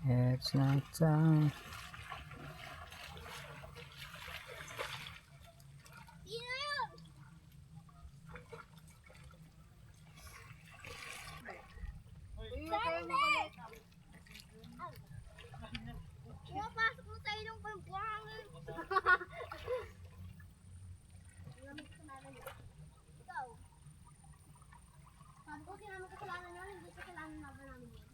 It's night time. Pumapasok mo sa ilong ko yung buhangin. Ikaw. Sabi ko, sinama kasalanan namin, hindi kasalanan na ba namin yun?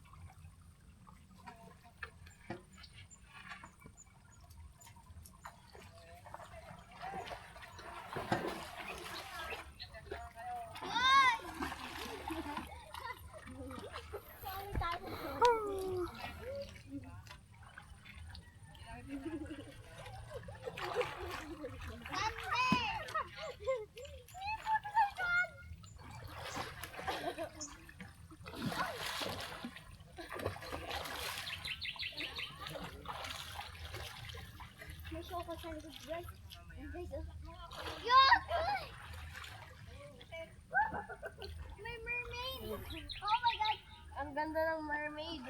May show ko sa likod guys. Yuck! May mermaid! Oh my god! Ang ganda ng mermaid.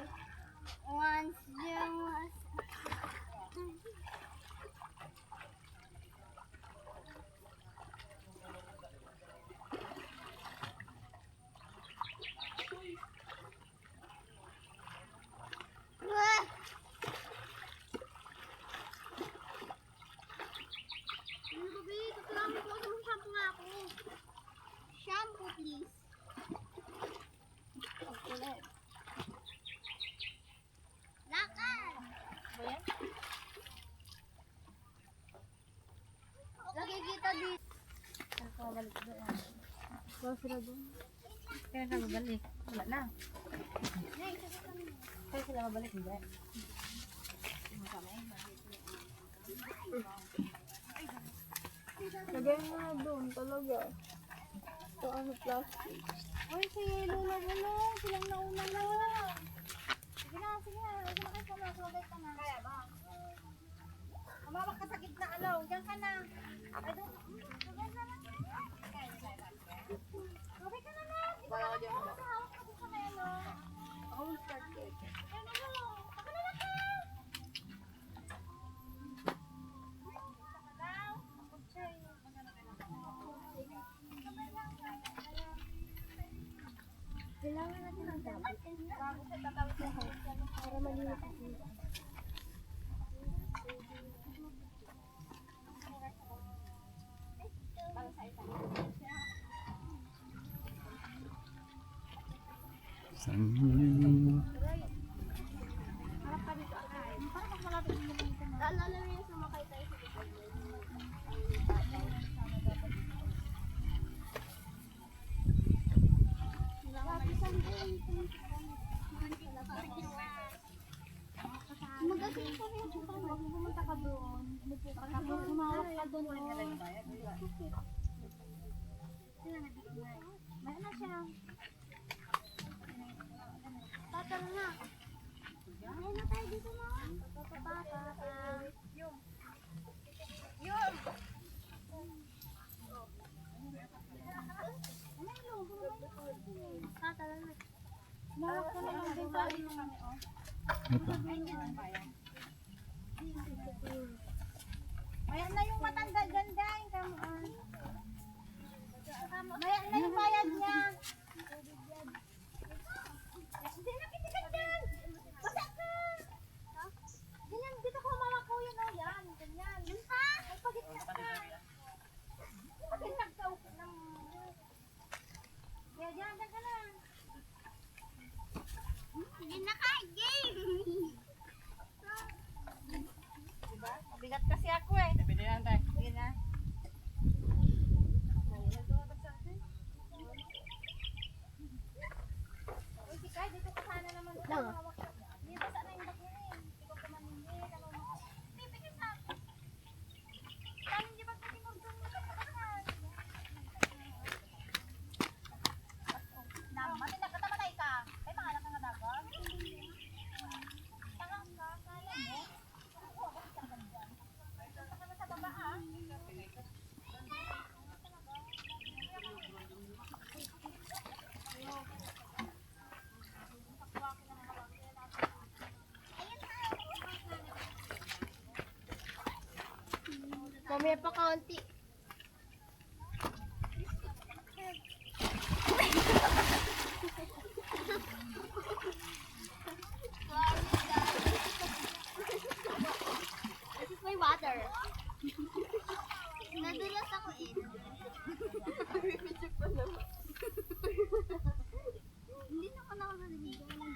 Once you must... Shampoo, please. Lakad! Nakikita dito. Balik doon. Kaya sila doon. Kaya na mabalik. Wala na. Kaya sila mabalik. Hindi. Lagay mo na doon talaga. Ito ano plastic. Uy, si Lula Lula. Silang nauna na. Sige na, sige na. Huwag na kayo kumagay ka na. Kaya ba? Umawak ka sa gitna, alaw. Diyan ka na. Ay, doon. Sabay ka na. Sabay ka na na. Bala ka dyan. Hawak ka doon sa may ano. Ako will start it. Ay, ano. Baka na lang ka. Kailangan natin ang dapat. Bago sa tatawid sa house. Para malinis ang dito. Para sa isa. Harap ka dito. Para mas malapit mo dito. Naalala mo yung sumakay tayo sa likod. Magasin ka rin sa tanong, kung pumunta ka doon, tapos umawak ka doon. Sila nabigay. Mayroon na siya. Tatalo na. Mayroon na tayo dito na. Yung. Yung. Ano yung yung? Tatalo na. Umawak ka naman din tayo naman. Ayan na yung matanda dyan, dahil kamaan. Ayan na yung bayad niya. Hindi na kitigan dyan. Basa ka. Ganyan, dito ko mama ko yun. O yan, ganyan. Yan pa. Ay, pagitna ka. Pagin nagtawag ng... Kaya dyan, dyan ka na. Yan na ka, game. May pa kaunti. This is my water. Nadulas ako eh. Hindi na ako nakakalimutan.